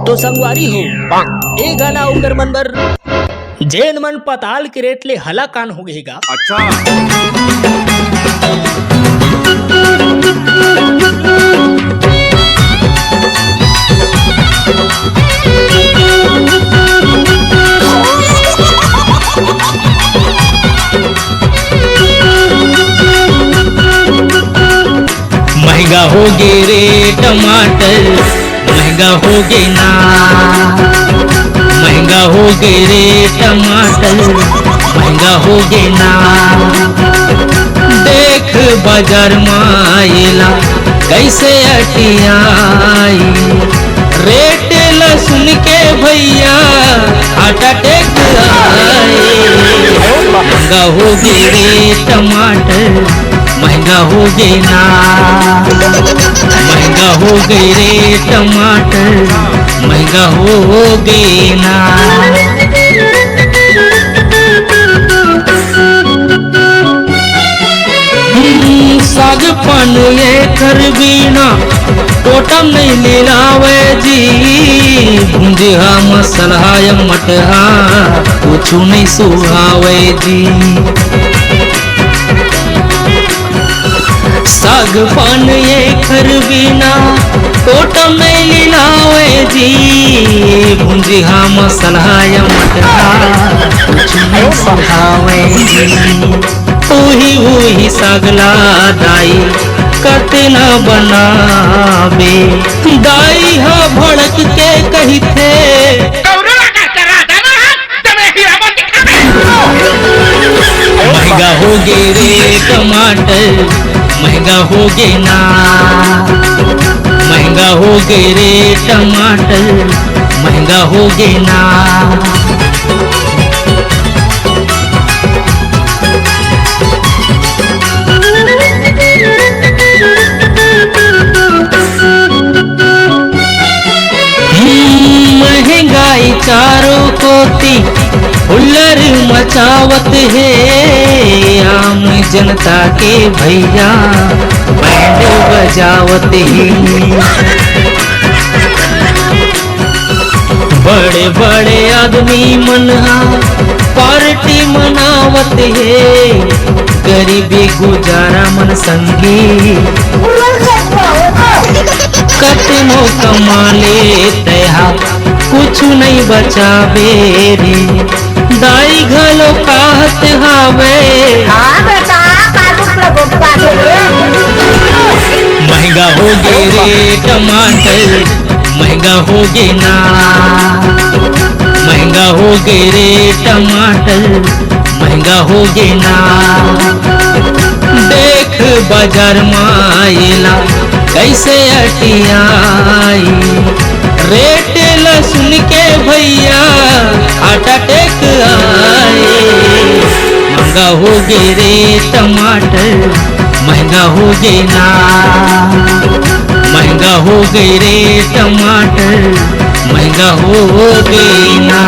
तो संगवारी हो ए गाना ओकर मन बर जेन मन पताल के रेट ले हला कान हो गएगा। अच्छा महंगा हो गे रे टमाटर, महंगा हो गे ना, महंगा हो गे रे टमाटर, महंगा हो गे ना। देख बाजार मायला कैसे अटियाई, रेट लहसुन के भैया हार्ट अटैक आए। महंगा हो गे रे टमाटर, महंगा हो गे ना, महंगा हो गए रे टमाटर, महंगा हो गे ना। साग पान ये कर बीना टोटम नहीं मिलावे जी, भुंजिया मसला मटहा कुछ नहीं सुहावे जी। साग पान ये कर बिना टोटम नहीं लिलावे जी, भुंजिया मसला मटहा कुछ नहीं सुहावे जी। उही सगला दाई कतना बनावे, दाई हा भड़क के कही थे महंगा हो गे रे टमाटर, महंगा हो गे ना, महंगा हो गे रे टमाटर, महंगा हो गे ना। महंगाई चारों कोती हुल्लर मचावत है, आम जनता के भैया बैंड बजावत है। बड़े बड़े आदमी मनहा पार्टी मनावत है, गरीबी गुजारा मन संगी कतनो कमाले तहा कुछ नहीं बचावे रे, दाई घलो कहत हावे महंगा हो गे रे टमाटर, महंगा हो गे ना, महंगा हो गे रे टमाटर, महंगा हो गे ना। देख बाजार मायला कैसे अटियाई, रेट लहसुन के भैया हार्ट अटैक आए। महंगा हो गे रे टमाटर, महंगा हो गे ना, महंगा हो गए रे टमाटर, महंगा हो गे ना।